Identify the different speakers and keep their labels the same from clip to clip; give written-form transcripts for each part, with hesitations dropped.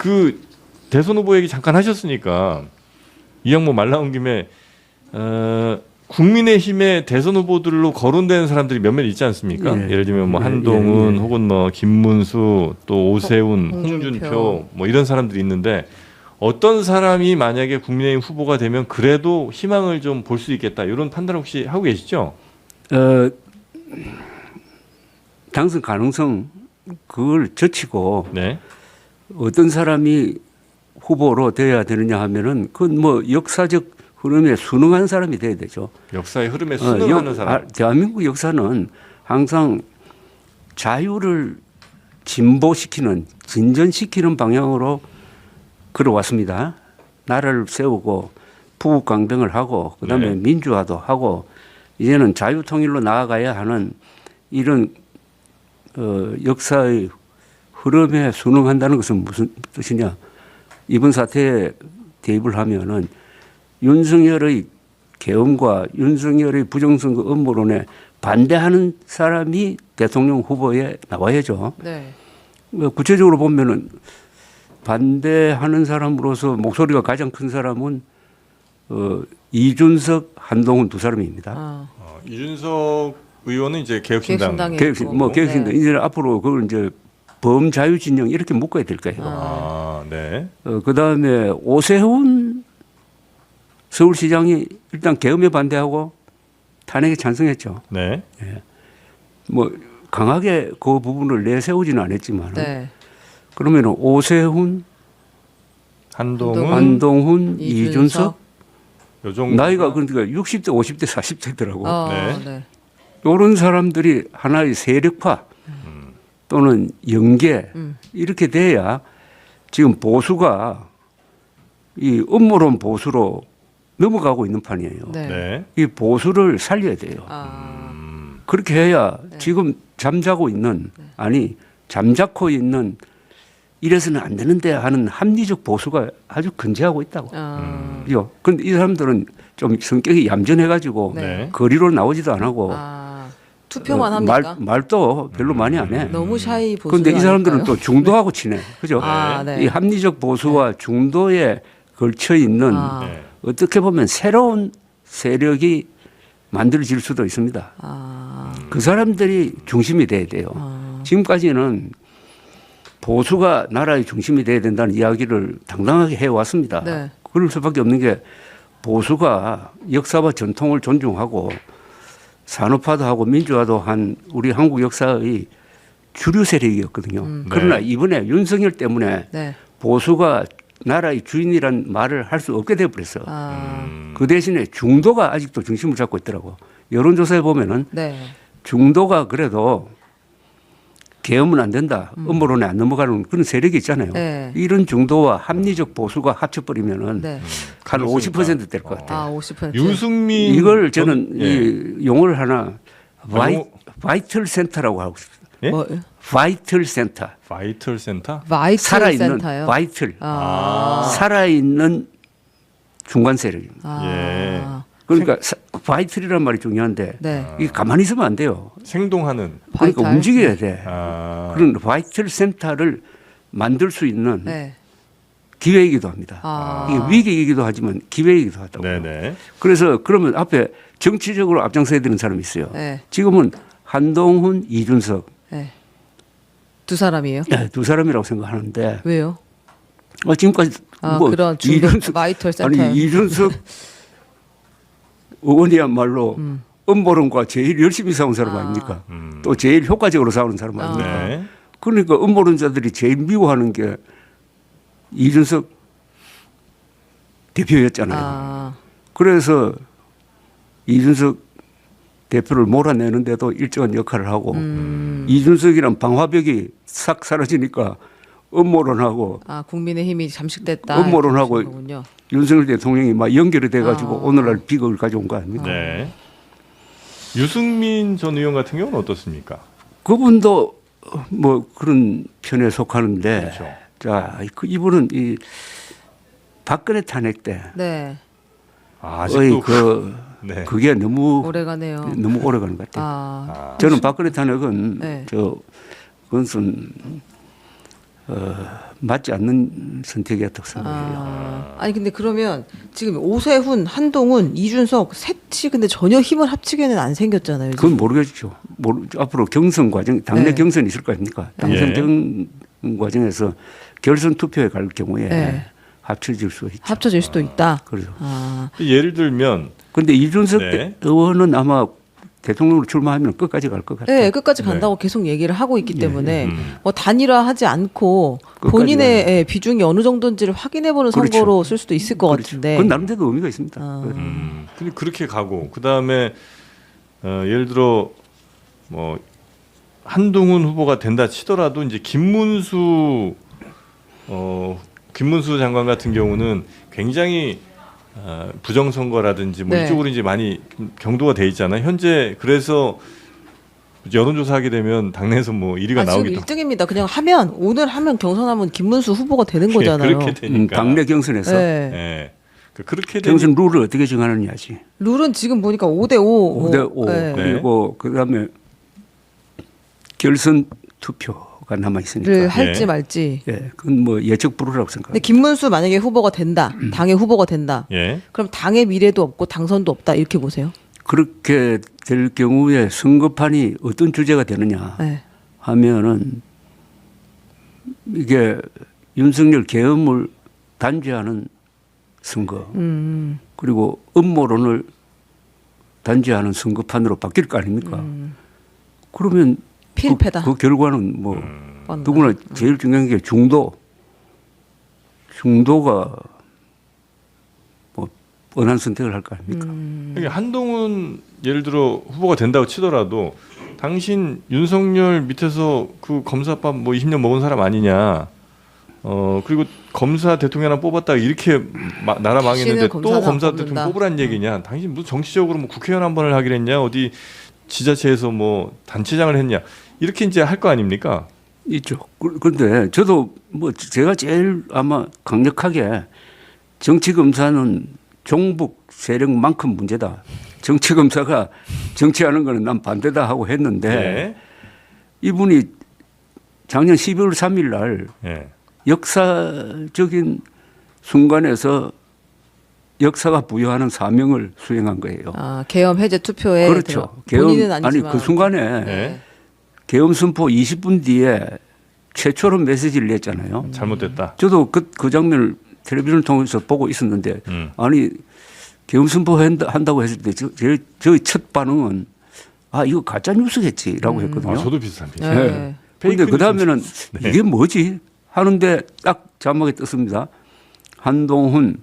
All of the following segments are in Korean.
Speaker 1: 그 대선 후보 얘기 잠깐 하셨으니까 이 양반 말 나온 김에 국민의힘의 대선 후보들로 거론되는 사람들이 몇몇 있지 않습니까?
Speaker 2: 예.
Speaker 1: 예를 들면 뭐 한동훈 혹은 뭐 김문수 또 오세훈, 홍준표 뭐 이런 사람들이 있는데 어떤 사람이 만약에 국민의힘 후보가 되면 그래도 희망을 좀 볼 수 있겠다 이런 판단 혹시 하고 계시죠?
Speaker 2: 당선 가능성 그걸 제치고
Speaker 1: 네.
Speaker 2: 어떤 사람이 후보로 되어야 되느냐 하면은 그건 뭐 역사적 흐름에 순응한 사람이 돼야 되죠.
Speaker 1: 역사의 흐름에 순응하는 사람.
Speaker 2: 대한민국 역사는 항상 자유를 진보시키는 진전시키는 방향으로 걸어왔습니다. 나라를 세우고 부국강병을 하고 그다음에
Speaker 1: 네.
Speaker 2: 민주화도 하고 이제는 자유통일로 나아가야 하는 이런 역사의 흐름에 순응한다는 것은 무슨 뜻이냐? 이번 사태에 대입을 하면은 윤석열의 계엄과 윤석열의 부정선거 음모론에 반대하는 사람이 대통령 후보에 나와야죠.
Speaker 3: 네.
Speaker 2: 구체적으로 보면은 반대하는 사람으로서 목소리가 가장 큰 사람은 이준석, 한동훈 두 사람입니다.
Speaker 1: 이준석 의원은 이제 개혁신당.
Speaker 2: 개혁신당. 이제 앞으로 그걸 이제 범자유진영 이렇게 묶어야 될 거예요.
Speaker 1: 네.
Speaker 2: 그 다음에 오세훈 서울시장이 일단 계엄에 반대하고 탄핵에 찬성했죠.
Speaker 1: 네.
Speaker 2: 예. 뭐 강하게 그 부분을 내세우지는 않았지만
Speaker 3: 네.
Speaker 2: 그러면 오세훈, 한동훈, 이준석
Speaker 1: 요 정도
Speaker 2: 나이가 그러니까 60대, 50대, 40대더라고.
Speaker 1: 네.
Speaker 2: 이런 사람들이 하나의 세력화 또는 연계 이렇게 돼야 지금 보수가 이 음모론 보수로 넘어가고 있는 판이에요.
Speaker 3: 네.
Speaker 1: 네.
Speaker 2: 이 보수를 살려야 돼요. 그렇게 해야 지금 잠자고 있는 아니 잠자코 있는 이래서는 안 되는데 하는 합리적 보수가 아주 근제하고 있다고. 그런데 이 사람들은 좀 성격이 얌전해가지고
Speaker 3: 네.
Speaker 2: 거리로 나오지도 안 하고
Speaker 3: 투표만 합니까?
Speaker 2: 말도 별로 많이 안 해.
Speaker 3: 너무 샤이 보수.
Speaker 2: 그런데 이 사람들은 또 중도하고 친해. 그죠?
Speaker 3: 네.
Speaker 2: 이 합리적 보수와 중도에 걸쳐 있는 어떻게 보면 새로운 세력이 만들어질 수도 있습니다. 그 사람들이 중심이 돼야 돼요. 지금까지는 보수가 나라의 중심이 돼야 된다는 이야기를 당당하게 해왔습니다.
Speaker 3: 네.
Speaker 2: 그럴 수밖에 없는 게 보수가 역사와 전통을 존중하고 산업화도 하고 민주화도 한 우리 한국 역사의 주류 세력이었거든요. 그러나 이번에 윤석열 때문에 보수가 나라의 주인이란 말을 할 수 없게 되어버렸어. 그 대신에 중도가 아직도 중심을 잡고 있더라고. 여론조사에 보면은 중도가 그래도 계엄은 안 된다. 음모론에 안 넘어가는 그런 세력이 있잖아요. 이런 중도와 합리적 보수가 합쳐버리면은 한 50%될 것 같아요.
Speaker 3: 50%.
Speaker 1: 유승민
Speaker 2: 이걸 저는 이 용어를 하나 바이털 센터라고 하고 싶습니다.
Speaker 1: 예?
Speaker 2: 바이털 센터.
Speaker 1: 바이털 센터?
Speaker 2: 살아있는
Speaker 3: 센터요?
Speaker 2: 바이털. 살아있는 중간 세력입니다. 그러니까 바이털이라는 말이 중요한데 이게 가만히 있으면 안 돼요.
Speaker 1: 생동하는.
Speaker 2: 그러니까 움직여야 돼.
Speaker 1: 그런
Speaker 2: 바이털 센터를 만들 수 있는 기회이기도 합니다. 이게 위기이기도 하지만 기회이기도 하다고.
Speaker 1: 네네.
Speaker 2: 그래서 그러면 앞에 정치적으로 앞장서야 되는 사람이 있어요. 지금은 한동훈, 이준석
Speaker 3: 두 사람이에요?
Speaker 2: 두 사람이라고 생각하는데
Speaker 3: 왜요?
Speaker 2: 지금까지 뭐
Speaker 3: 그런
Speaker 2: 이준석
Speaker 3: 바이털 센터.
Speaker 2: 아니 이준석 의원이야말로 음모론과 제일 열심히 싸운 사람 아닙니까? 또 제일 효과적으로 싸우는 사람 아닙니까?
Speaker 1: 네.
Speaker 2: 그러니까 음모론자들이 제일 미워하는 게 이준석 대표였잖아요. 그래서 이준석 대표를 몰아내는데도 일정한 역할을 하고 이준석이란 방화벽이 싹 사라지니까 음모론하고
Speaker 3: 국민의힘이 잠식됐다.
Speaker 2: 음모론하고 윤석열 대통령이 막 연결이 돼가지고 오늘날 비극을 가져온 거 아닙니까?
Speaker 1: 네. 유승민 전 의원 같은 경우는 어떻습니까?
Speaker 2: 그분도 뭐 그런 편에 속하는데,
Speaker 1: 그렇죠.
Speaker 2: 자, 이분은 이 박근혜 탄핵 때,
Speaker 1: 아직도
Speaker 2: 그게 너무
Speaker 3: 오래가네요.
Speaker 2: 너무 오래가는 것 같아요. 저는 박근혜 탄핵은 그것은 맞지 않는 선택이었다고 생각해요.
Speaker 3: 아니 근데 그러면 지금 오세훈, 한동훈, 이준석 셋이 근데 전혀 힘을 합치게는 안 생겼잖아요.
Speaker 2: 그건 모르겠죠. 앞으로 경선 과정, 당내
Speaker 3: 네.
Speaker 2: 경선이 있을 거 아닙니까? 당선 과정에서 결선 투표에 갈 경우에
Speaker 3: 네.
Speaker 2: 합쳐질 수 있죠.
Speaker 3: 합쳐질 수도 있다.
Speaker 2: 그렇죠.
Speaker 1: 예를 들면
Speaker 2: 그런데 이준석
Speaker 1: 네.
Speaker 2: 의원은 아마 대통령으로 출마하면 끝까지 갈 것 같아요.
Speaker 3: 네, 끝까지 간다고 계속 얘기를 하고 있기 때문에 뭐 단일화하지 않고
Speaker 2: 끝까지
Speaker 3: 본인의 비중이 어느 정도인지를 확인해보는
Speaker 2: 그렇죠.
Speaker 3: 선거로 쓸 수도 있을 것
Speaker 2: 그렇죠.
Speaker 3: 같은데.
Speaker 2: 그건 나름대로 의미가 있습니다.
Speaker 1: 근데 그렇게 가고 그다음에 예를 들어 뭐 한동훈 후보가 된다 치더라도 이제 김문수 장관 같은 경우는 굉장히 부정선거라든지 뭐
Speaker 3: 네.
Speaker 1: 이쪽으로 이제 많이 경도가 돼 있잖아요. 현재 그래서 여론조사하게 되면 당내에서 뭐 1위가
Speaker 3: 지금
Speaker 1: 나오기도
Speaker 3: 1등입니다. 그냥 오늘 하면 경선하면 김문수 후보가 되는 거잖아요.
Speaker 1: 그렇게 되니까.
Speaker 2: 당내 경선에서
Speaker 3: 네.
Speaker 1: 예. 그렇게
Speaker 2: 경선 룰을 어떻게 정하느냐지.
Speaker 3: 룰은 지금 보니까 5대5.
Speaker 2: 5대5
Speaker 3: 네.
Speaker 2: 그리고 그다음에 결선 투표가 남아 있으니까.
Speaker 3: 를 할지
Speaker 1: 예.
Speaker 3: 말지.
Speaker 2: 예, 그건 뭐 예측 불허라고
Speaker 3: 근데
Speaker 2: 생각합니다.
Speaker 3: 김문수 만약에 후보가 된다. 당의 후보가 된다.
Speaker 1: 예.
Speaker 3: 그럼 당의 미래도 없고 당선도 없다. 이렇게 보세요.
Speaker 2: 그렇게 될 경우에 선거판이 어떤 주제가 되느냐
Speaker 3: 네.
Speaker 2: 하면은 이게 윤석열 계엄을 단죄하는 선거 그리고 음모론을 단죄하는 선거판으로 바뀔 거 아닙니까? 그러면
Speaker 3: 필패다.
Speaker 2: 그 결과는 뭐
Speaker 3: 뻔하다.
Speaker 2: 누구나 제일 중요한 게 중도가 뭐 뻔한 선택을 할 거 아닙니까?
Speaker 1: 그러니까 한동훈 예를 들어 후보가 된다고 치더라도 당신 윤석열 밑에서 그 검사밥 뭐 20년 먹은 사람 아니냐. 그리고 검사 대통령 하나 뽑았다가 이렇게 나라 망했는데 또
Speaker 3: 검사나
Speaker 1: 검사
Speaker 3: 뽑는다.
Speaker 1: 대통령 뽑으란 얘기냐. 당신 무슨 정치적으로 뭐 국회의원 한 번을 하기로 했냐. 어디 지자체에서 뭐 단체장을 했냐. 이렇게 이제 할 거 아닙니까?
Speaker 2: 있죠. 그런데 저도 뭐 제가 제일 아마 강력하게 정치 검사는 종북 세력만큼 문제다. 정치 검사가 정치하는 거는 난 반대다 하고 했는데
Speaker 1: 네.
Speaker 2: 이분이 작년 12월 3일 날
Speaker 1: 예.
Speaker 2: 역사적인 순간에서 역사가 부여하는 사명을 수행한 거예요.
Speaker 3: 계엄 해제 투표에
Speaker 2: 그렇죠.
Speaker 3: 본인은 아니지만
Speaker 2: 아니 그 순간에
Speaker 1: 네.
Speaker 2: 계엄 선포 20분 뒤에 최초로 메시지를 냈잖아요.
Speaker 1: 잘못됐다.
Speaker 2: 저도 그 장면을 텔레비전을 통해서 보고 있었는데 아니 계엄 선포 한다고 했을 때 저의 첫 반응은 아 이거 가짜 뉴스겠지라고 했거든요.
Speaker 1: 저도 비슷한 비슷.
Speaker 3: 네.
Speaker 2: 네. 그런데 그 다음에는
Speaker 1: 네.
Speaker 2: 이게 뭐지 하는데 딱 자막에 떴습니다. 한동훈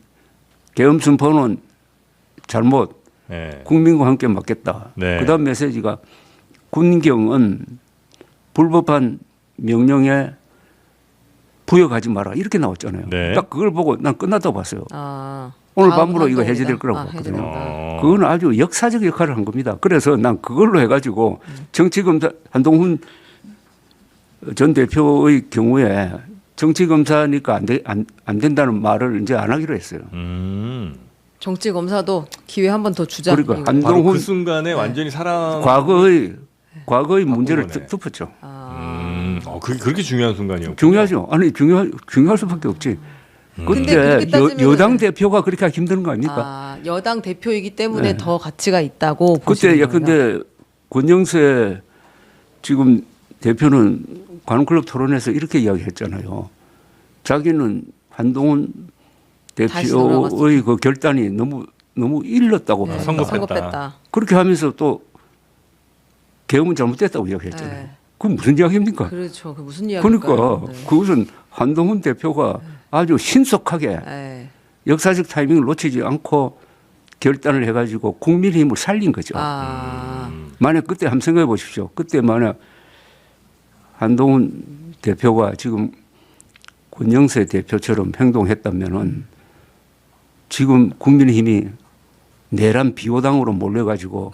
Speaker 2: 계엄 선포는 잘못
Speaker 1: 네.
Speaker 2: 국민과 함께 맞겠다.
Speaker 1: 네.
Speaker 2: 그 다음 메시지가 군경은 불법한 명령에 부여가지 마라 이렇게 나왔잖아요.
Speaker 1: 네.
Speaker 2: 딱 그걸 보고 난 끝났다고 봤어요.
Speaker 3: 아,
Speaker 2: 오늘
Speaker 3: 다음
Speaker 2: 밤으로 이거
Speaker 3: 한동훈이다.
Speaker 2: 해제될 거라고 봤거든요.
Speaker 3: 해제된다.
Speaker 2: 그건 아주 역사적 역할을 한 겁니다. 그래서 난 그걸로 해가지고 정치검사 한동훈 전 대표의 경우에 정치검사니까 안 된다는 말을 이제 안 하기로 했어요.
Speaker 3: 정치 검사도 기회 한 번 더 주자.
Speaker 2: 그러니까
Speaker 3: 이거.
Speaker 1: 바로
Speaker 2: 한동훈
Speaker 1: 그 순간에 완전히 사랑.
Speaker 2: 과거의 문제를
Speaker 1: 거네.
Speaker 2: 덮었죠.
Speaker 1: 그게 그렇게 중요한 순간이요.
Speaker 2: 중요하죠. 아니 중요할 수밖에 없지.
Speaker 3: 근데
Speaker 2: 그때
Speaker 3: 그렇게 따지면은-
Speaker 2: 여당 대표가 그렇게 하기 힘든 거 아닙니까?
Speaker 3: 아, 여당 대표이기 때문에
Speaker 2: 네.
Speaker 3: 더 가치가 있다고
Speaker 2: 그때
Speaker 3: 보시는 거예요.
Speaker 2: 예컨대 권영세 지금 대표는 관클럽 토론에서 이렇게 이야기했잖아요. 자기는 한동훈
Speaker 3: 다시 돌아갔어.
Speaker 2: 대표의 그 결단이 너무 일렀다고
Speaker 3: 네,
Speaker 2: 봤다.
Speaker 1: 선거
Speaker 3: 선거
Speaker 1: 뺐다.
Speaker 3: 뺐다.
Speaker 2: 그렇게 하면서 또 계엄은 잘못됐다고 이야기했잖아요.
Speaker 3: 네.
Speaker 2: 그건 무슨 이야기입니까?
Speaker 3: 그렇죠. 그 무슨 이야기일까요?
Speaker 2: 그러니까
Speaker 3: 네.
Speaker 2: 그것은 한동훈 대표가 아주 신속하게
Speaker 3: 네.
Speaker 2: 역사적 타이밍을 놓치지 않고 결단을 해가지고 국민의힘을 살린 거죠. 만약 그때 한번 생각해 보십시오. 그때 만약 한동훈 대표가 지금 권영세 대표처럼 행동했다면은 지금 국민의힘이 내란 비호당으로 몰려가지고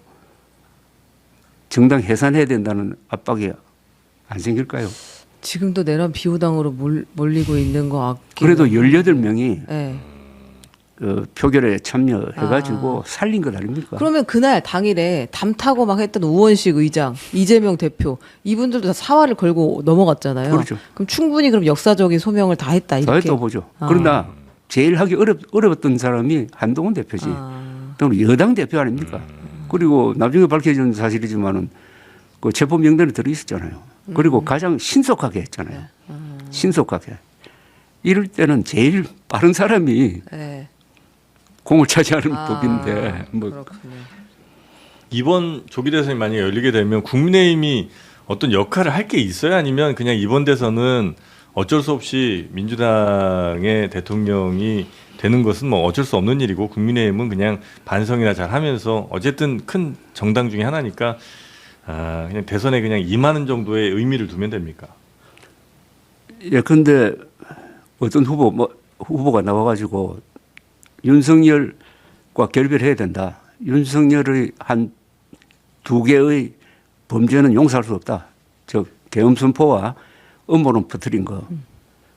Speaker 2: 정당 해산해야 된다는 압박이 안 생길까요?
Speaker 3: 지금도 내란 비호당으로 몰리고 있는 거 같긴.
Speaker 2: 그래도 18명이
Speaker 3: 네.
Speaker 2: 표결에 참여해가지고 살린 것 아닙니까?
Speaker 3: 그러면 그날 당일에 담 타고 막 했던 우원식 의장, 이재명 대표 이분들도 다 사활을 걸고 넘어갔잖아요.
Speaker 2: 그렇죠.
Speaker 3: 그럼 충분히 그럼 역사적인 소명을 다 했다
Speaker 2: 다
Speaker 3: 이렇게.
Speaker 2: 했다고 보죠. 그러나 제일 하기 어려웠던 사람이 한동훈 대표지. 또는 여당 대표 아닙니까? 그리고 나중에 밝혀진 사실이지만은 그 체포 명단에 들어 있었잖아요. 그리고 가장 신속하게 했잖아요. 신속하게. 이럴 때는 제일 빠른 사람이
Speaker 3: 네.
Speaker 2: 공을 차지하는 법인데 뭐
Speaker 3: 그렇군요.
Speaker 1: 이번 조기 대선이 만약에 열리게 되면 국민의힘이 어떤 역할을 할 게 있어요? 아니면 그냥 이번 대선은 어쩔 수 없이 민주당의 대통령이 되는 것은 뭐 어쩔 수 없는 일이고 국민의힘은 그냥 반성이나 잘 하면서 어쨌든 큰 정당 중에 하나니까 그냥 대선에 그냥 임하는 정도의 의미를 두면 됩니까?
Speaker 2: 예컨대 어떤 후보가 나와가지고 윤석열과 결별해야 된다. 윤석열의 한 2개의 범죄는 용서할 수 없다. 즉 계엄선포와 음모론 퍼뜨린 거.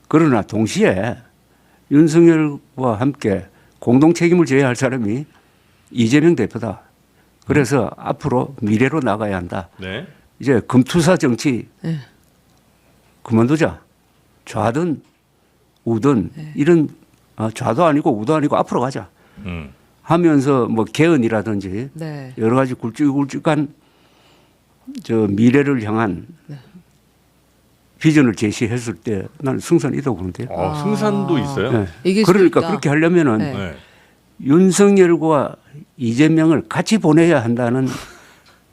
Speaker 2: 그러나 동시에 윤석열과 함께 공동 책임을 져야 할 사람이 이재명 대표다. 그래서 앞으로 미래로 나가야 한다.
Speaker 1: 네.
Speaker 2: 이제 금투사 정치 그만두자. 좌든 우든 이런 좌도 아니고 우도 아니고 앞으로 가자 하면서 뭐 개헌이라든지
Speaker 3: 네.
Speaker 2: 여러 가지 굵직굵직한 저 미래를 향한 비전을 제시했을 때 나는 승산이라고 보는데요.
Speaker 1: 승산도 있어요?
Speaker 2: 네.
Speaker 3: 이길 수도
Speaker 2: 그러니까
Speaker 3: 있다.
Speaker 2: 그렇게 하려면은
Speaker 3: 네.
Speaker 1: 네.
Speaker 2: 윤석열과 이재명을 같이 보내야 한다는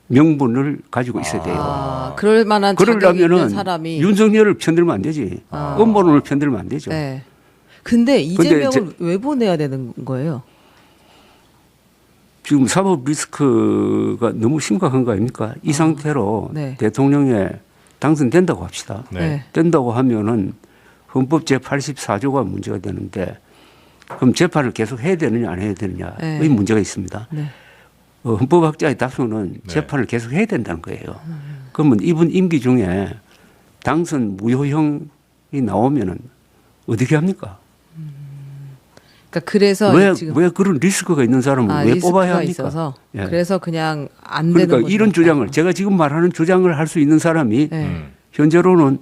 Speaker 2: 명분을 가지고 있어야 돼요.
Speaker 3: 그럴 만한 자격이 있는
Speaker 2: 그러려면은
Speaker 3: 사람이.
Speaker 2: 윤석열을 편들면 안 되지. 음모론을 편들면 안 되죠.
Speaker 3: 네. 근데 이재명을 왜 보내야 되는 거예요?
Speaker 2: 지금 사법 리스크가 너무 심각한 거 아닙니까? 이 상태로
Speaker 3: 네.
Speaker 2: 대통령에 당선된다고 합시다.
Speaker 1: 네.
Speaker 2: 된다고 하면은 헌법 제84조가 문제가 되는데 그럼 재판을 계속 해야 되느냐 안 해야 되느냐의
Speaker 3: 네.
Speaker 2: 문제가 있습니다.
Speaker 3: 네.
Speaker 2: 헌법학자의 답변은
Speaker 1: 네.
Speaker 2: 재판을 계속 해야 된다는 거예요. 그러면 이분 임기 중에 당선 무효형이 나오면은 어떻게 합니까?
Speaker 3: 그러니까 그래서 지금
Speaker 2: 왜 그런 리스크가 있는 사람을 왜 뽑아야
Speaker 3: 리스크가
Speaker 2: 합니까?
Speaker 3: 있어서
Speaker 2: 예.
Speaker 3: 그래서 그냥 안
Speaker 2: 그러니까
Speaker 3: 되는 거죠.
Speaker 2: 이런 주장을 제가 지금 말하는 주장을 할 수 있는 사람이
Speaker 3: 네.
Speaker 2: 현재로는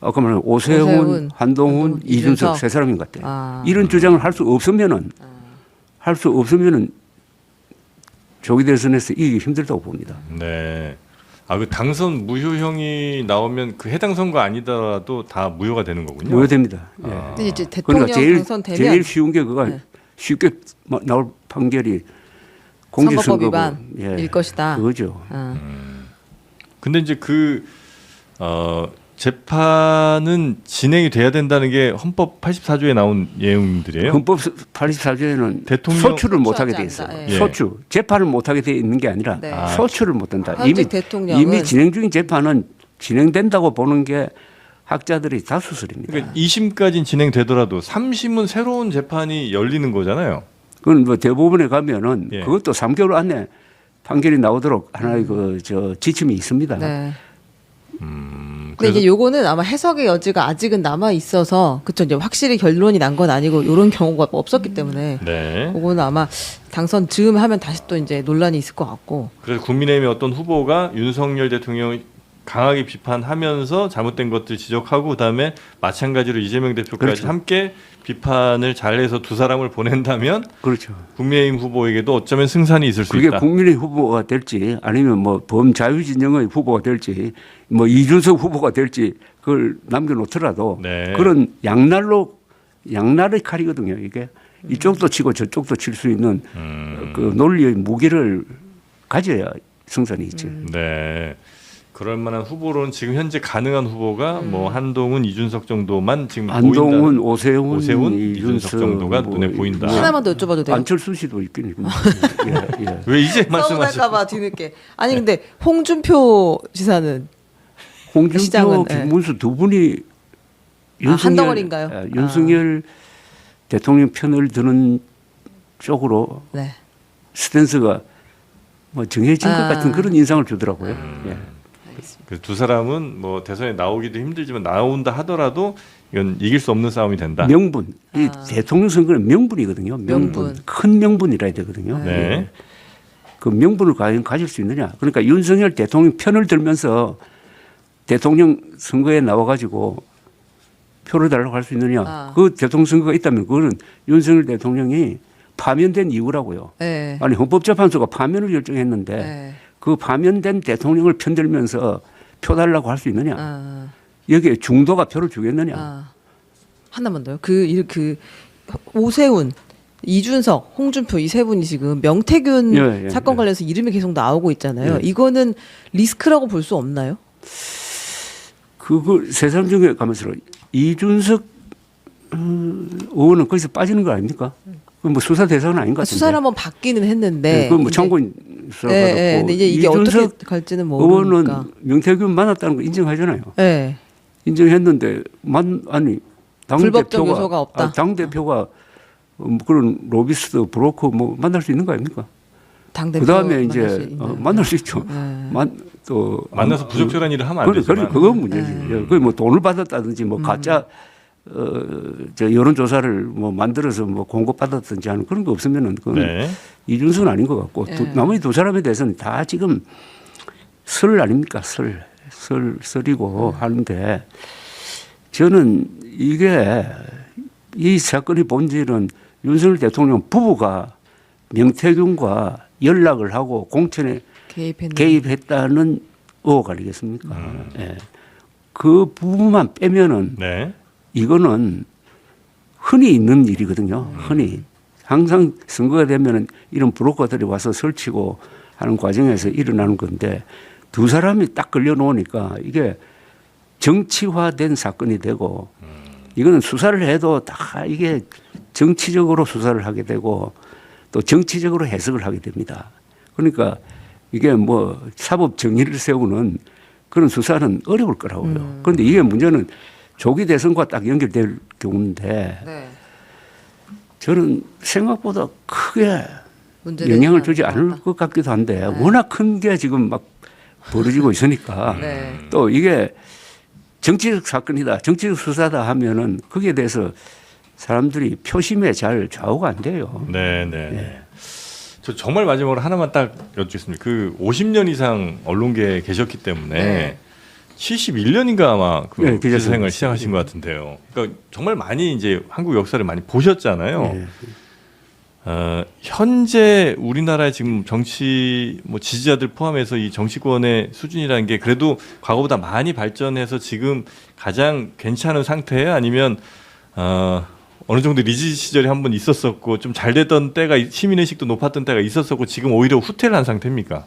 Speaker 2: 아까 말한 오세훈,
Speaker 3: 오세훈,
Speaker 2: 한동훈, 이준석 세 사람인 것 같아요. 이런 주장을 할 수 없으면은 조기 대선에서 이기기 힘들다고 봅니다.
Speaker 1: 네. 그 당선 무효형이 나오면 그 해당 선거 아니더라도 다 무효가 되는 거군요.
Speaker 2: 무효됩니다. 예.
Speaker 3: 근데 이제 대통령
Speaker 2: 그러니까
Speaker 3: 당선되면
Speaker 2: 제일 쉬운 게 그거
Speaker 3: 네.
Speaker 2: 쉽게 나올 판결이
Speaker 3: 선거법
Speaker 2: 공직선거법
Speaker 3: 위반일 것이다.
Speaker 2: 그거죠.
Speaker 1: 근데 이제 재판은 진행이 돼야 된다는 게 헌법 84조에 나온 내용들이에요.
Speaker 2: 헌법 84조에는
Speaker 1: 대통령-
Speaker 2: 소추를 못하게 돼
Speaker 3: 소추하지
Speaker 2: 있어요.
Speaker 3: 않다.
Speaker 1: 예.
Speaker 2: 소추 재판을 못하게 돼 있는 게 아니라
Speaker 3: 네.
Speaker 2: 소추를 못한다.
Speaker 3: 현직 대통령은
Speaker 2: 이미 진행 중인 재판은 진행된다고 보는 게 학자들이 다수설입니다.
Speaker 1: 그러니까 2심까지는 진행되더라도 3심은 새로운 재판이 열리는 거잖아요.
Speaker 2: 그건 뭐 대법원에 가면은
Speaker 1: 예.
Speaker 2: 그것도 3개월 안에 판결이 나오도록 하나의 지침이 있습니다.
Speaker 3: 네. 근데
Speaker 1: 그래서
Speaker 3: 이제 요거는 아마 해석의 여지가 아직은 남아 있어서 그쵸 이제 확실히 결론이 난 건 아니고 이런 경우가 없었기 때문에
Speaker 1: 네.
Speaker 3: 그거는 아마 당선 즈음 하면 다시 또 이제 논란이 있을 것 같고.
Speaker 1: 그래서 국민의힘의 어떤 후보가 윤석열 대통령을 강하게 비판하면서 잘못된 것들 지적하고 그다음에 마찬가지로 이재명 대표까지
Speaker 2: 그렇죠.
Speaker 1: 함께 비판을 잘해서 두 사람을 보낸다면
Speaker 2: 그렇죠.
Speaker 1: 국민의힘 후보에게도 어쩌면 승산이 있을 수
Speaker 2: 그게
Speaker 1: 있다.
Speaker 2: 국민의 후보가 될지 아니면 뭐 범자유진영의 후보가 될지 뭐 이준석 후보가 될지 그걸 남겨놓더라도
Speaker 1: 네.
Speaker 2: 그런 양날의 칼이거든요. 이게 이쪽도 치고 저쪽도 칠 수 있는 그 논리의 무기를 가져야 승산이 있죠.
Speaker 1: 네. 그럴 만한 후보로는 지금 현재 가능한 후보가 뭐 한동훈, 이준석 정도만 지금
Speaker 2: 한동훈,
Speaker 1: 보인다.
Speaker 2: 오세훈,
Speaker 1: 이준석 정도가 눈에 보인다.
Speaker 3: 하나만 더 여쭤봐도 돼요?
Speaker 2: 안철수 씨도 있긴 있습니다. 예.
Speaker 1: 왜 이제 말씀하시죠?
Speaker 3: 서운할까봐 뒤늦게. 아니 근데 홍준표 지사는
Speaker 2: 홍준표,
Speaker 3: 시장은,
Speaker 2: 김문수 두 분이
Speaker 3: 한덩어리인가요?
Speaker 2: 윤석열 대통령 편을 드는 쪽으로
Speaker 3: 네.
Speaker 2: 스탠스가 뭐 정해진 것 같은 그런 인상을 주더라고요. 예.
Speaker 1: 그 두 사람은 뭐 대선에 나오기도 힘들지만 나온다 하더라도 이건 이길 수 없는 싸움이 된다.
Speaker 2: 명분. 이 대통령 선거는 명분이거든요.
Speaker 3: 명분.
Speaker 2: 큰 명분이라 해야 되거든요.
Speaker 1: 네.
Speaker 2: 그 명분을 과연 가질 수 있느냐. 그러니까 윤석열 대통령 편을 들면서 대통령 선거에 나와가지고 표를 달라고 할 수 있느냐. 그 대통령 선거가 있다면 그거는 윤석열 대통령이 파면된 이유라고요.
Speaker 3: 네.
Speaker 2: 아니 헌법재판소가 파면을 결정했는데
Speaker 3: 네.
Speaker 2: 그 파면된 대통령을 편들면서 표 달라고 할 수 있느냐.
Speaker 3: 아.
Speaker 2: 여기에 중도가 표를 주겠느냐.
Speaker 3: 아. 하나만 더요. 그 오세훈, 이준석, 홍준표 이 세 분이 지금 명태균
Speaker 2: 예, 예,
Speaker 3: 사건
Speaker 2: 예.
Speaker 3: 관련해서 이름이 계속 나오고 있잖아요.
Speaker 2: 예.
Speaker 3: 이거는 리스크라고 볼 수 없나요?
Speaker 2: 그거 세 사람 중에 가면서 이준석 의원은 거기서 빠지는 거 아닙니까? 그 뭐 수사 대상은 아닌 것 같은데.
Speaker 3: 수사를 한번 받기는 했는데.
Speaker 2: 그건 뭐
Speaker 3: 이제-
Speaker 2: 참고인 수사
Speaker 3: 예,
Speaker 2: 받았고.
Speaker 3: 예. 근데 이제 이게
Speaker 2: 이준석
Speaker 3: 어떻게 갈지는 모르니까.
Speaker 2: 의원은 명태균 만났다는 거 인정하잖아요.
Speaker 3: 예.
Speaker 2: 인정했는데 아니
Speaker 3: 불법적 요소가 없다.
Speaker 2: 당 대표가 그런 로비스트 브로커 뭐 만날 수 있는 거 아닙니까?
Speaker 3: 당대표
Speaker 2: 그다음에
Speaker 3: 만날 수
Speaker 2: 이제
Speaker 3: 있는.
Speaker 2: 만날 수 있죠.
Speaker 3: 예.
Speaker 2: 또
Speaker 1: 만나서 부적절한 일을 하면 안
Speaker 2: 그래,
Speaker 1: 되지만.
Speaker 2: 그건 문제지. 그 뭐 돈을 받았다든지 뭐 가짜 저 여론조사를 뭐 만들어서 뭐 공고 받았든지 하는 그런 거 없으면은 그건
Speaker 1: 네.
Speaker 2: 이준석은 아닌 것 같고
Speaker 3: 예.
Speaker 2: 나머지 두 사람에 대해서는 다 지금 설 아닙니까? 설이고 하는데 저는 이게 이 사건의 본질은 윤석열 대통령 부부가 명태균과 연락을 하고 공천에 개입했다는 의혹 아니겠습니까? 예. 그 부분만 빼면은
Speaker 1: 네.
Speaker 2: 이거는 흔히 있는 일이거든요. 흔히. 항상 선거가 되면은 이런 브로커들이 와서 설치고 하는 과정에서 일어나는 건데 두 사람이 딱 걸려 놓으니까 이게 정치화된 사건이 되고 이거는 수사를 해도 다 이게 정치적으로 수사를 하게 되고 또 정치적으로 해석을 하게 됩니다. 그러니까 이게 뭐 사법 정의를 세우는 그런 수사는 어려울 거라고요. 그런데 이게 문제는 조기 대선과 딱 연결될 경우인데
Speaker 3: 네.
Speaker 2: 저는 생각보다 크게
Speaker 3: 문제되지
Speaker 2: 영향을 주지
Speaker 3: 않을
Speaker 2: 않을
Speaker 3: 것 같다.
Speaker 2: 것 같기도 한데 워낙 큰 게 지금 막 벌어지고 있으니까
Speaker 3: 네.
Speaker 2: 또 이게 정치적 사건이다, 정치적 수사다 하면은 거기에 대해서 사람들이 표심에 잘 좌우가 안 돼요.
Speaker 1: 네, 네. 저 정말 마지막으로 하나만 딱 여쭙겠습니다. 그 50년 이상 언론계에 계셨기 때문에
Speaker 3: 네.
Speaker 1: 71년인가 아마 그
Speaker 2: 네,
Speaker 1: 기자 생활 시작하신 것 같은데요. 그러니까 정말 많이 이제 한국 역사를 많이 보셨잖아요.
Speaker 2: 네.
Speaker 1: 현재 우리나라의 지금 정치 뭐 지지자들 포함해서 이 정치권의 수준이라는 게 그래도 과거보다 많이 발전해서 지금 가장 괜찮은 상태예요? 아니면 어느 정도 리즈 시절이 한번 있었었고 좀 잘 됐던 때가 시민의식도 높았던 때가 있었었고 지금 오히려 후퇴를 한 상태입니까?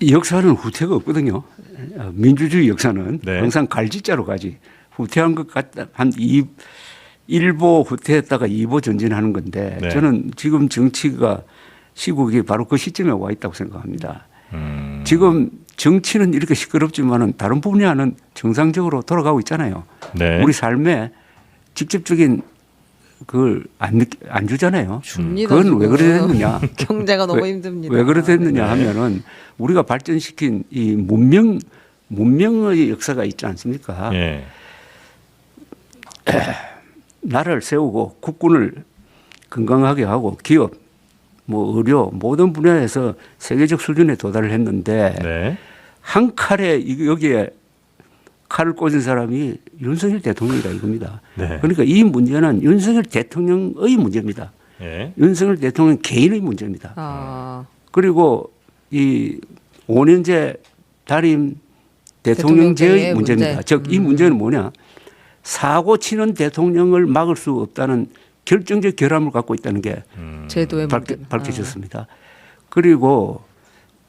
Speaker 2: 이 역사는 후퇴가 없거든요. 민주주의 역사는
Speaker 1: 네.
Speaker 2: 항상 갈짓자로 가지. 후퇴한 것 같다. 한 1보 후퇴했다가 2보 전진하는 건데
Speaker 1: 네.
Speaker 2: 저는 지금 정치가 시국이 바로 그 시점에 와 있다고 생각합니다. 지금 정치는 이렇게 시끄럽지만은 다른 분야는 정상적으로 돌아가고 있잖아요.
Speaker 1: 네.
Speaker 2: 우리 삶에 직접적인 그걸 안 주잖아요.
Speaker 3: 줍니다,
Speaker 2: 그건 왜
Speaker 3: 지금.
Speaker 2: 그래 됐느냐?
Speaker 3: 경제가 너무 힘듭니다.
Speaker 2: 왜 그래 됐느냐
Speaker 1: 네.
Speaker 2: 하면은 우리가 발전시킨 이 문명의 역사가 있지 않습니까?
Speaker 1: 예.
Speaker 2: 나라를 세우고 국군을 건강하게 하고 기업, 뭐 의료 모든 분야에서 세계적 수준에 도달을 했는데
Speaker 1: 네.
Speaker 2: 한 칼에 여기에 칼을 꽂은 사람이 윤석열 대통령이다 이겁니다.
Speaker 1: 네.
Speaker 2: 그러니까 이 문제는 윤석열 대통령의 문제입니다.
Speaker 1: 예.
Speaker 2: 윤석열 대통령 개인의 문제입니다.
Speaker 3: 아,
Speaker 2: 그리고 이 5년제 달임
Speaker 3: 대통령제의
Speaker 2: 대통령제의 문제입니다.
Speaker 3: 문제.
Speaker 2: 즉 이 문제는 뭐냐? 사고 치는 대통령을 막을 수 없다는 결정적 결함을 갖고 있다는 게
Speaker 3: 제도의 문제.
Speaker 2: 밝혀졌습니다. 그리고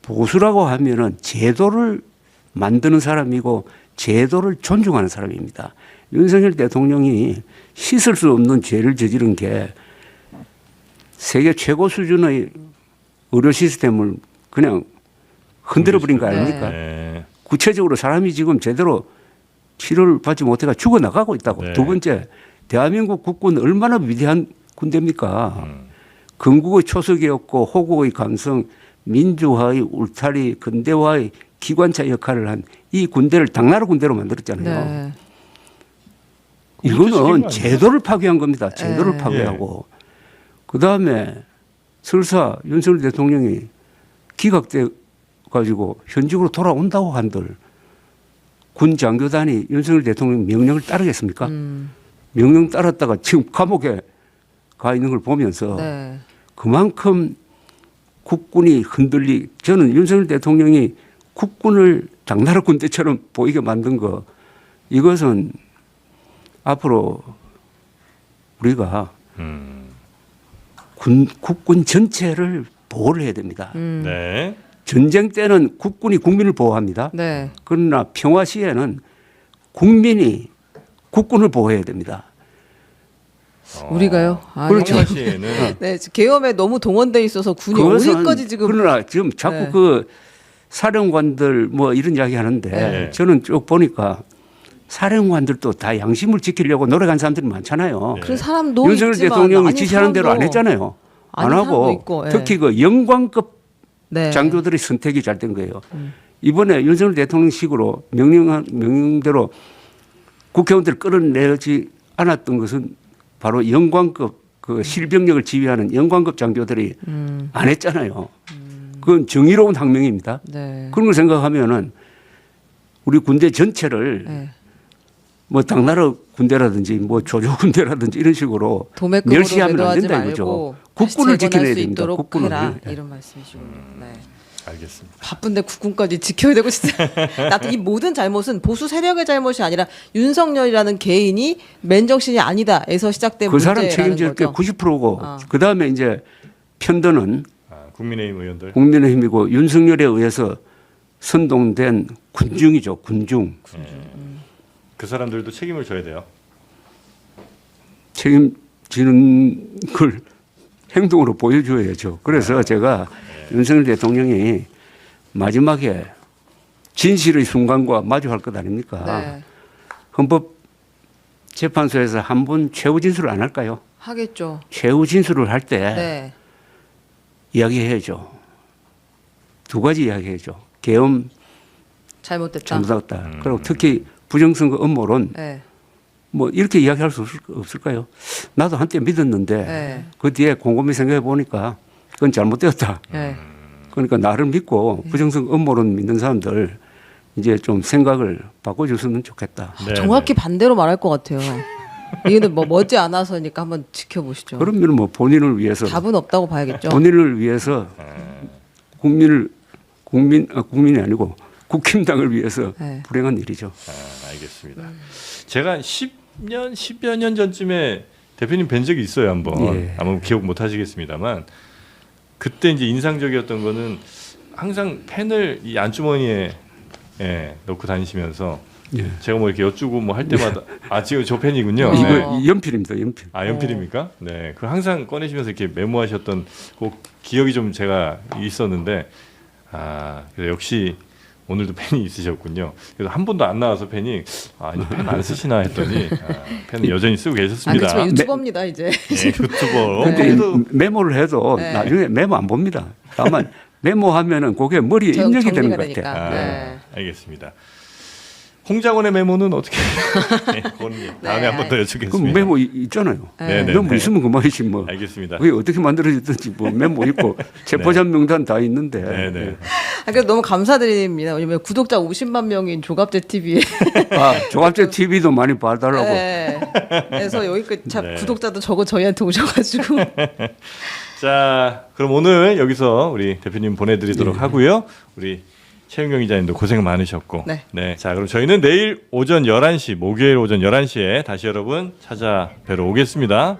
Speaker 2: 보수라고 하면은 제도를 만드는 사람이고 제도를 존중하는 사람입니다. 윤석열 대통령이 씻을 수 없는 죄를 저지른 게 세계 최고 수준의 의료 시스템을 그냥 흔들어버린 거 아닙니까?
Speaker 1: 네.
Speaker 2: 구체적으로 사람이 지금 제대로 치료를 받지 못해가 죽어나가고 있다고.
Speaker 1: 네.
Speaker 2: 두 번째, 대한민국 국군은 얼마나 위대한 군대입니까? 건국의 초석이었고 호국의 감성, 민주화의 울타리, 근대화의 기관차 역할을 한 이 군대를 당나라 군대로 만들었잖아요.
Speaker 3: 네.
Speaker 2: 이거는 제도를 파괴한 겁니다. 제도를
Speaker 3: 예.
Speaker 2: 파괴하고 그다음에 설사 윤석열 대통령이 기각돼 가지고 현직으로 돌아온다고 한들 군 장교단이 윤석열 대통령 명령을 따르겠습니까? 명령 따랐다가 지금 감옥에 가 있는 걸 보면서
Speaker 3: 네.
Speaker 2: 그만큼 국군이 저는 윤석열 대통령이 국군을 당나라 군대처럼 보이게 만든 거 이것은 앞으로 우리가 국군 전체를 보호를 해야 됩니다.
Speaker 1: 네.
Speaker 2: 전쟁 때는 국군이 국민을 보호합니다.
Speaker 3: 네.
Speaker 2: 그러나 평화 시에는 국민이 국군을 보호해야 됩니다.
Speaker 3: 우리가요?
Speaker 2: 그렇죠.
Speaker 1: 평화 시에는
Speaker 3: 네, 계엄에 너무 동원돼 있어서 군이
Speaker 2: 그것은
Speaker 3: 어디까지 지금
Speaker 2: 그러나 지금 자꾸
Speaker 3: 네.
Speaker 2: 그 사령관들 뭐 이런 이야기 하는데
Speaker 1: 네.
Speaker 2: 저는 쭉 보니까 사령관들도 다 양심을 지키려고 노력한 사람들이 많잖아요.
Speaker 1: 네.
Speaker 3: 그런 사람도
Speaker 2: 윤석열
Speaker 3: 있지만
Speaker 2: 대통령이
Speaker 3: 아닌
Speaker 2: 지시하는 대로 안
Speaker 3: 사람도
Speaker 2: 했잖아요. 안
Speaker 3: 아닌 사람도
Speaker 2: 하고
Speaker 3: 있고, 예.
Speaker 2: 특히 그 영광급
Speaker 3: 네.
Speaker 2: 장교들의 선택이 잘 된 거예요. 이번에 윤석열 대통령식으로 명령대로 국회의원들을 끌어내지 않았던 것은 바로 영광급 그 실병력을 지휘하는 영광급 장교들이 안 했잖아요. 그건 정의로운 항명입니다.
Speaker 3: 네.
Speaker 2: 그런 걸 생각하면은 우리 군대 전체를
Speaker 3: 네.
Speaker 2: 뭐 당나라 군대라든지 뭐 조조 군대라든지 이런 식으로
Speaker 3: 도매금으로
Speaker 2: 멸시하면 안
Speaker 3: 매도하지
Speaker 2: 된다
Speaker 3: 말고
Speaker 2: 이거죠.
Speaker 3: 다시
Speaker 2: 국군을
Speaker 3: 재건할
Speaker 2: 지켜내야
Speaker 3: 수
Speaker 2: 됩니다.
Speaker 3: 있도록
Speaker 2: 국군을.
Speaker 3: 해라
Speaker 2: 예.
Speaker 3: 이런 말씀이시군요. 네.
Speaker 1: 알겠습니다.
Speaker 3: 바쁜데 국군까지 지켜야 되고 진짜 나도 이 모든 잘못은 보수 세력의 잘못이 아니라 윤석열이라는 개인이 맨정신이 아니다에서 시작된
Speaker 2: 그 사람
Speaker 3: 문제라는
Speaker 2: 책임질 게
Speaker 3: 거죠.
Speaker 2: 90%고
Speaker 3: 아.
Speaker 2: 그 다음에 이제 편도는
Speaker 1: 국민의힘 의원들.
Speaker 2: 국민의힘이고 윤석열에 의해서 선동된 군중이죠. 군중.
Speaker 1: 그 사람들도 책임을 져야 돼요.
Speaker 2: 책임지는 걸 행동으로 보여줘야죠. 그래서 제가 윤석열 대통령이 마지막에 진실의 순간과 마주할 것 아닙니까?
Speaker 3: 네.
Speaker 2: 헌법재판소에서 한 번 최후 진술을 안 할까요?
Speaker 3: 하겠죠.
Speaker 2: 최후 진술을 할 때
Speaker 3: 네.
Speaker 2: 이야기해야죠. 두 가지 이야기해야죠. 계엄
Speaker 3: 잘못됐다.
Speaker 2: 잘못했다. 그리고 특히 부정선거 음모론
Speaker 3: 네.
Speaker 2: 뭐 이렇게 이야기할 수 없을까요? 나도 한때 믿었는데
Speaker 3: 네.
Speaker 2: 그 뒤에 곰곰이 생각해 보니까 그건 잘못되었다.
Speaker 3: 네.
Speaker 2: 그러니까 나를 믿고 부정선거 음모론 믿는 사람들 이제 좀 생각을 바꿔줬으면 좋겠다.
Speaker 1: 네,
Speaker 3: 정확히 반대로 말할 것 같아요. 이거는 뭐 머지 않아서니까 한번 지켜보시죠.
Speaker 2: 그러면 뭐 본인을 위해서
Speaker 3: 답은 없다고 봐야겠죠.
Speaker 2: 본인을 위해서 국민이 아니고 국힘당을 위해서
Speaker 3: 네.
Speaker 2: 불행한 일이죠.
Speaker 1: 알겠습니다. 제가 10년, 10여 년 전쯤에 대표님 뵌 적이 있어요, 한번.
Speaker 2: 예.
Speaker 1: 아마 기억 못 하시겠습니다만 그때 이제 인상적이었던 거는 항상 펜을 이 안주머니에 넣고 다니시면서
Speaker 2: 예.
Speaker 1: 제가 뭐 이렇게 여쭈고 뭐 할 때마다 아 지금 저 펜이군요.
Speaker 2: 이거
Speaker 1: 네.
Speaker 2: 연필입니다. 연필.
Speaker 1: 아 연필입니까? 네, 그 항상 꺼내시면서 이렇게 메모하셨던 그 기억이 좀 제가 있었는데 아 그래서 역시 오늘도 펜이 있으셨군요. 그래서 한 번도 안 나와서 펜이 아니 펜 안 쓰시나 했더니 펜은 여전히 쓰고
Speaker 3: 아,
Speaker 1: 계셨습니다.
Speaker 3: 그렇지만 유튜버입니다 이제.
Speaker 1: 네, 유튜버.
Speaker 2: 근데
Speaker 1: 그래도
Speaker 2: 메모를 해도
Speaker 3: 네.
Speaker 2: 나중에 메모 안 봅니다. 다만 메모하면은 그게 머리에 입력이 되는 것
Speaker 3: 되니까.
Speaker 2: 같아요.
Speaker 1: 아,
Speaker 3: 네.
Speaker 1: 알겠습니다. 홍장원의 메모는 어떻게? 네, 그건 다음에
Speaker 3: 네,
Speaker 1: 한 번 더 여쭙겠습니다.
Speaker 2: 그럼 메모 있잖아요.
Speaker 1: 네, 네,
Speaker 2: 메모
Speaker 1: 네.
Speaker 2: 있으면 그만이지 뭐.
Speaker 1: 알겠습니다.
Speaker 2: 그게 어떻게 만들어졌든지 뭐 메모 있고 체포자 명단 다 있는데.
Speaker 1: 네, 네.
Speaker 3: 아, 그래서 너무 감사드립니다. 왜냐면 구독자 50만 명인 조갑제 TV에
Speaker 2: 아, 조합제 TV도 많이 봐달라고.
Speaker 3: 네. 그래서 여기까지
Speaker 1: 네.
Speaker 3: 구독자도 적어 저희한테 오셔가지고
Speaker 1: 자, 그럼 오늘 여기서 우리 대표님 보내드리도록 하고요. 우리 최윤경 기자님도 고생 많으셨고.
Speaker 3: 네.
Speaker 1: 자, 그럼 저희는 내일 오전 11시, 목요일 오전 11시에 다시 여러분 찾아뵈러 오겠습니다.